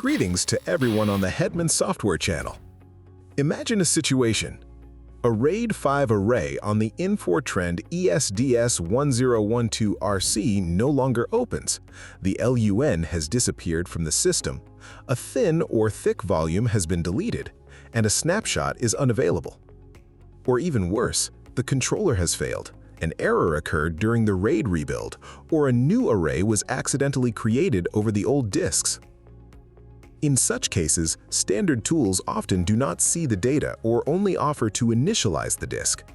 Greetings to everyone on the Hetman software channel. Imagine a situation. A RAID 5 array on the Infortrend ESDS 1012RC no longer opens. The LUN has disappeared from the system, a thin or thick volume has been deleted, and a snapshot is unavailable. Or even worse, the controller has failed. An error occurred during the RAID rebuild, or a new array was accidentally created over the old disks. In such cases, standard tools often do not see the data or only offer to initialize the disk.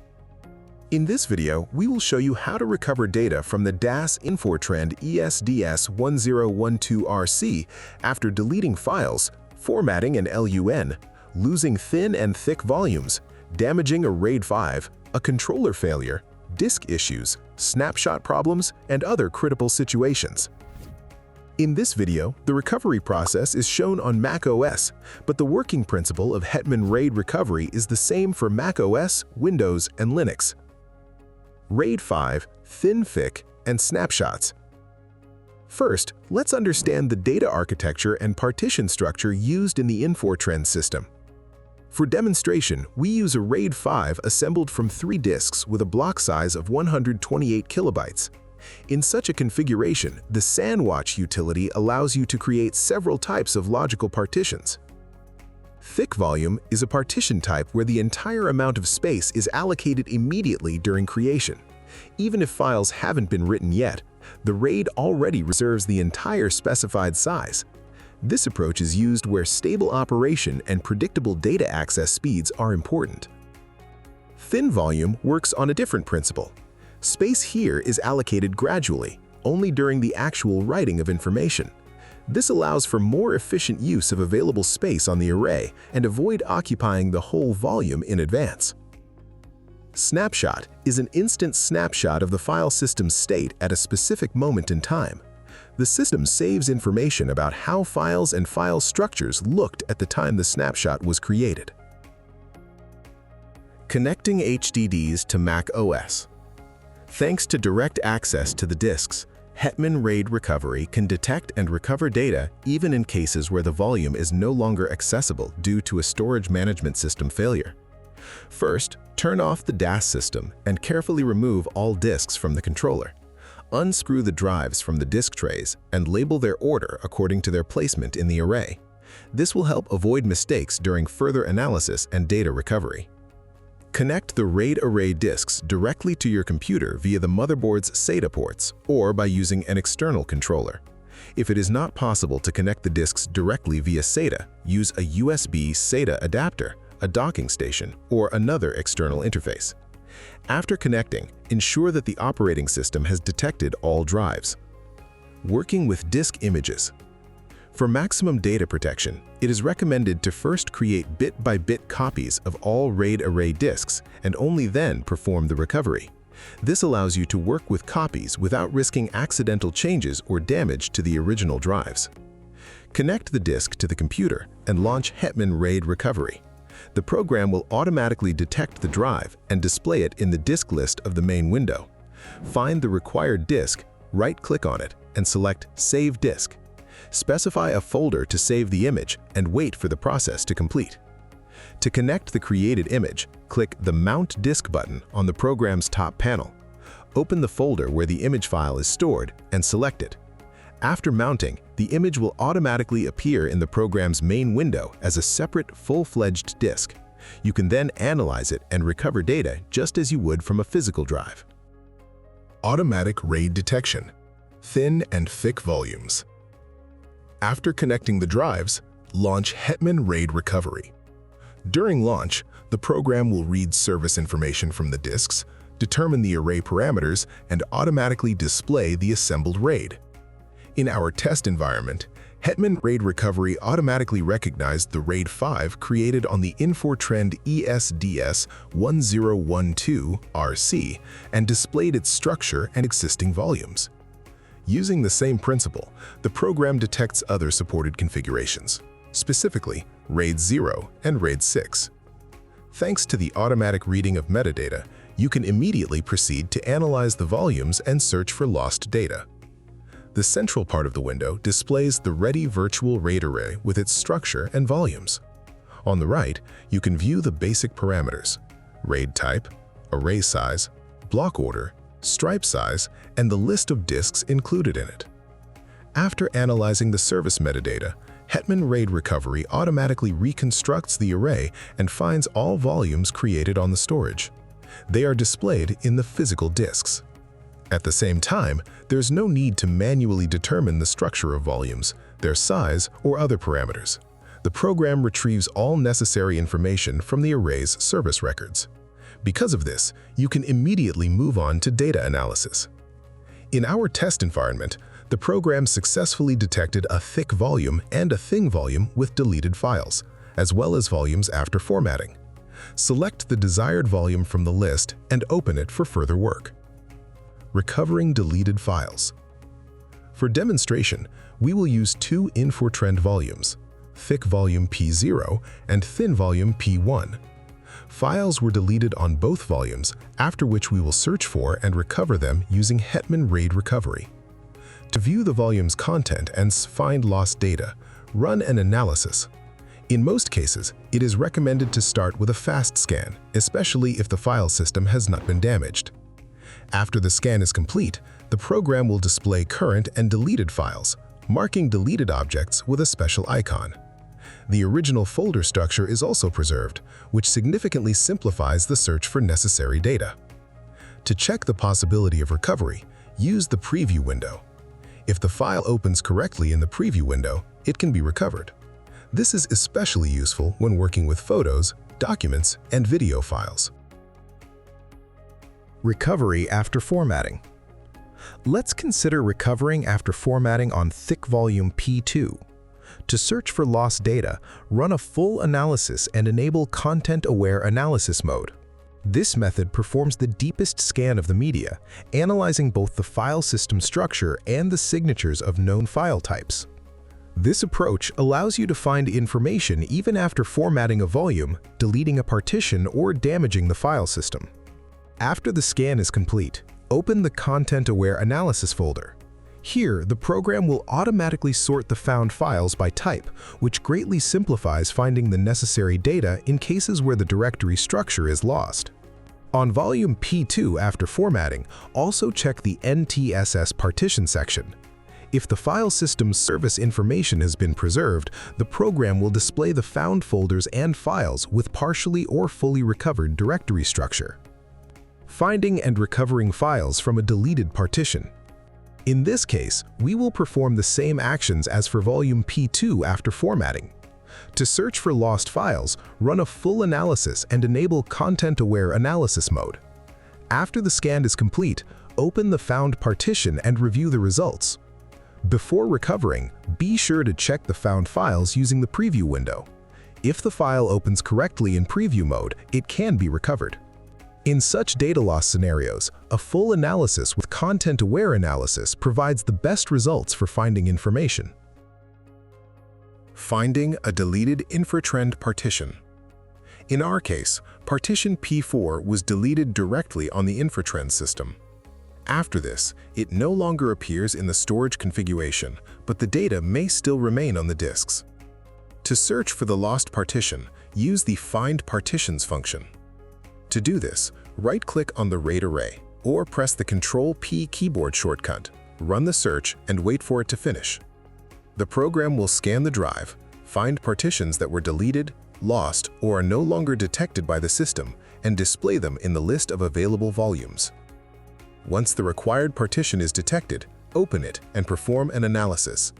In this video, we will show you how to recover data from the DAS Infortrend ESDS 1012RC after deleting files, formatting an LUN, losing thin and thick volumes, damaging a RAID 5, a controller failure, disk issues, snapshot problems, and other critical situations. In this video, the recovery process is shown on macOS, but the working principle of Hetman RAID Recovery is the same for macOS, Windows, and Linux. RAID 5, thin, thick, and snapshots. First, let's understand the data architecture and partition structure used in the Infortrend system. For demonstration, we use a RAID 5 assembled from 3 disks with a block size of 128 kilobytes. In such a configuration, the SandWatch utility allows you to create several types of logical partitions. Thick volume is a partition type where the entire amount of space is allocated immediately during creation. Even if files haven't been written yet, the RAID already reserves the entire specified size. This approach is used where stable operation and predictable data access speeds are important. Thin volume works on a different principle. Space here is allocated gradually, only during the actual writing of information. This allows for more efficient use of available space on the array and avoid occupying the whole volume in advance. Snapshot is an instant snapshot of the file system's state at a specific moment in time. The system saves information about how files and file structures looked at the time the snapshot was created. Connecting HDDs to macOS. Thanks to direct access to the disks, Hetman RAID Recovery can detect and recover data even in cases where the volume is no longer accessible due to a storage management system failure. First, turn off the DAS system and carefully remove all disks from the controller. Unscrew the drives from the disk trays and label their order according to their placement in the array. This will help avoid mistakes during further analysis and data recovery. Connect the RAID array disks directly to your computer via the motherboard's SATA ports or by using an external controller. If it is not possible to connect the disks directly via SATA, use a USB SATA adapter, a docking station, or another external interface. After connecting, ensure that the operating system has detected all drives. Working with disk images. For maximum data protection, it is recommended to first create bit-by-bit copies of all RAID array disks and only then perform the recovery. This allows you to work with copies without risking accidental changes or damage to the original drives. Connect the disk to the computer and launch Hetman RAID Recovery. The program will automatically detect the drive and display it in the disk list of the main window. Find the required disk, right-click on it, and select Save Disk. Specify a folder to save the image and wait for the process to complete. To connect the created image, click the Mount Disk button on the program's top panel. Open the folder where the image file is stored and select it. After mounting, the image will automatically appear in the program's main window as a separate, full-fledged disk. You can then analyze it and recover data just as you would from a physical drive. Automatic RAID detection. Thin and thick volumes. After connecting the drives, launch Hetman RAID Recovery. During launch, the program will read service information from the disks, determine the array parameters, and automatically display the assembled RAID. In our test environment, Hetman RAID Recovery automatically recognized the RAID 5 created on the Infortrend ESDS 1012RC and displayed its structure and existing volumes. Using the same principle, the program detects other supported configurations, specifically RAID 0 and RAID 6. Thanks to the automatic reading of metadata, you can immediately proceed to analyze the volumes and search for lost data. The central part of the window displays the ready virtual RAID array with its structure and volumes. On the right, you can view the basic parameters: RAID type, array size, block order, stripe size, and the list of disks included in it. After analyzing the service metadata, Hetman RAID Recovery automatically reconstructs the array and finds all volumes created on the storage. They are displayed in the physical disks. At the same time, there's no need to manually determine the structure of volumes, their size, or other parameters. The program retrieves all necessary information from the array's service records. Because of this, you can immediately move on to data analysis. In our test environment, the program successfully detected a thick volume and a thin volume with deleted files, as well as volumes after formatting. Select the desired volume from the list and open it for further work. Recovering deleted files. For demonstration, we will use two Infortrend volumes, thick volume P0 and thin volume P1. Files were deleted on both volumes, after which we will search for and recover them using Hetman RAID Recovery. To view the volume's content and find lost data, run an analysis. In most cases, it is recommended to start with a fast scan, especially if the file system has not been damaged. After the scan is complete, the program will display current and deleted files, marking deleted objects with a special icon. The original folder structure is also preserved, which significantly simplifies the search for necessary data. To check the possibility of recovery, use the preview window. If the file opens correctly in the preview window, it can be recovered. This is especially useful when working with photos, documents, and video files. Recovery after formatting. Let's consider recovering after formatting on thick volume P2. To search for lost data, run a full analysis and enable content-aware analysis mode. This method performs the deepest scan of the media, analyzing both the file system structure and the signatures of known file types. This approach allows you to find information even after formatting a volume, deleting a partition, or damaging the file system. After the scan is complete, open the Content-Aware Analysis folder. Here, the program will automatically sort the found files by type, which greatly simplifies finding the necessary data in cases where the directory structure is lost. On volume P2 after formatting, also check the NTSS partition section. If the file system's service information has been preserved, the program will display the found folders and files with partially or fully recovered directory structure. Finding and recovering files from a deleted partition. In this case, we will perform the same actions as for volume P2 after formatting. To search for lost files, run a full analysis and enable Content-Aware Analysis mode. After the scan is complete, open the found partition and review the results. Before recovering, be sure to check the found files using the preview window. If the file opens correctly in preview mode, it can be recovered. In such data loss scenarios, a full analysis with content-aware analysis provides the best results for finding information. Finding a deleted Infortrend partition. In our case, partition P4 was deleted directly on the Infortrend system. After this, it no longer appears in the storage configuration, but the data may still remain on the disks. To search for the lost partition, use the Find Partitions function. To do this, right-click on the RAID array, or press the Ctrl-P keyboard shortcut, run the search, and wait for it to finish. The program will scan the drive, find partitions that were deleted, lost, or are no longer detected by the system, and display them in the list of available volumes. Once the required partition is detected, open it and perform an analysis.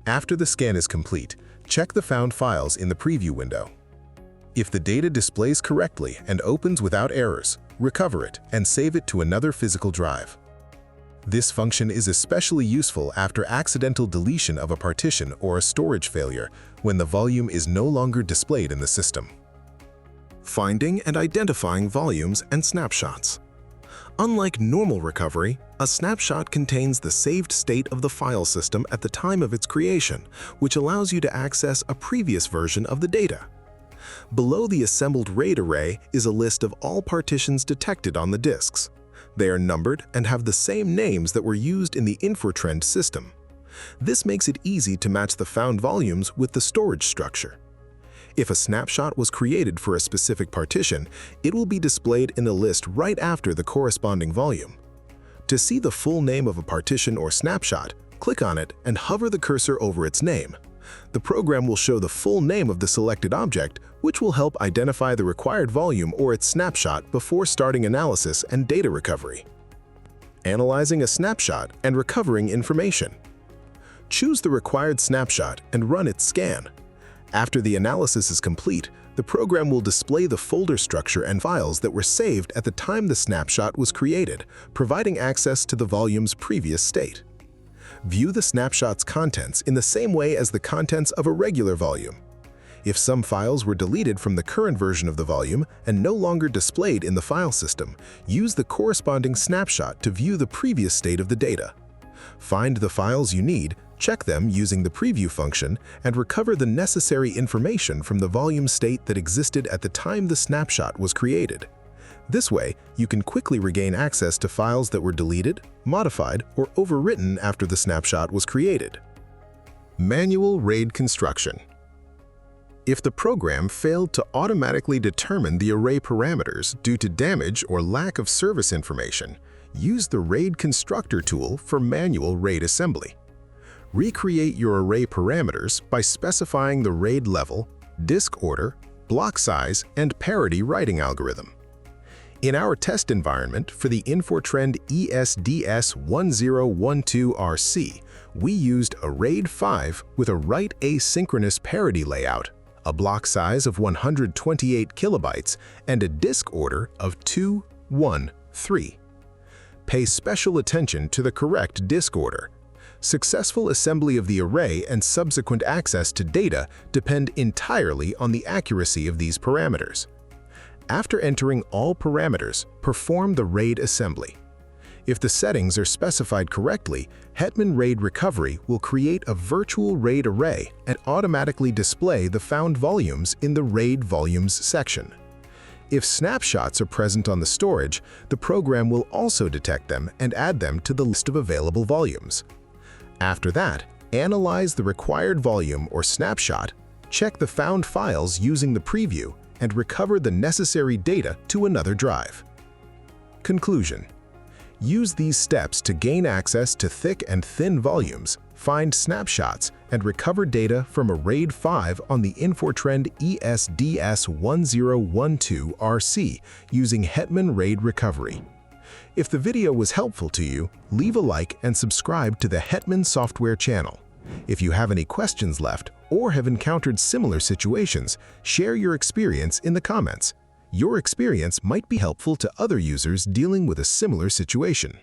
After the scan is complete, check the found files in the preview window. If the data displays correctly and opens without errors, recover it and save it to another physical drive. This function is especially useful after accidental deletion of a partition or a storage failure when the volume is no longer displayed in the system. Finding and identifying volumes and snapshots. Unlike normal recovery, a snapshot contains the saved state of the file system at the time of its creation, which allows you to access a previous version of the data. Below the assembled RAID array is a list of all partitions detected on the disks. They are numbered and have the same names that were used in the Infortrend system. This makes it easy to match the found volumes with the storage structure. If a snapshot was created for a specific partition, it will be displayed in the list right after the corresponding volume. To see the full name of a partition or snapshot, click on it and hover the cursor over its name. The program will show the full name of the selected object, which will help identify the required volume or its snapshot before starting analysis and data recovery. Analyzing a snapshot and recovering information. Choose the required snapshot and run its scan. After the analysis is complete, the program will display the folder structure and files that were saved at the time the snapshot was created, providing access to the volume's previous state. View the snapshot's contents in the same way as the contents of a regular volume. If some files were deleted from the current version of the volume and no longer displayed in the file system, use the corresponding snapshot to view the previous state of the data. Find the files you need, check them using the preview function, and recover the necessary information from the volume state that existed at the time the snapshot was created. This way, you can quickly regain access to files that were deleted, modified, or overwritten after the snapshot was created. Manual RAID construction. If the program failed to automatically determine the array parameters due to damage or lack of service information, use the RAID constructor tool for manual RAID assembly. Recreate your array parameters by specifying the RAID level, disk order, block size, and parity writing algorithm. In our test environment for the Infortrend ESDS 1012RC, we used a RAID 5 with a write asynchronous parity layout, a block size of 128 kilobytes, and a disk order of 2, 1, 3. Pay special attention to the correct disk order. Successful assembly of the array and subsequent access to data depend entirely on the accuracy of these parameters. After entering all parameters, perform the RAID assembly. If the settings are specified correctly, Hetman RAID Recovery will create a virtual RAID array and automatically display the found volumes in the RAID Volumes section. If snapshots are present on the storage, the program will also detect them and add them to the list of available volumes. After that, analyze the required volume or snapshot, check the found files using the preview, and recover the necessary data to another drive. Conclusion: use these steps to gain access to thick and thin volumes, find snapshots, and recover data from a RAID 5 on the Infortrend ESDS 1012RC using Hetman RAID Recovery. If the video was helpful to you, leave a like and subscribe to the Hetman software channel. If you have any questions left or have encountered similar situations, share your experience in the comments. Your experience might be helpful to other users dealing with a similar situation.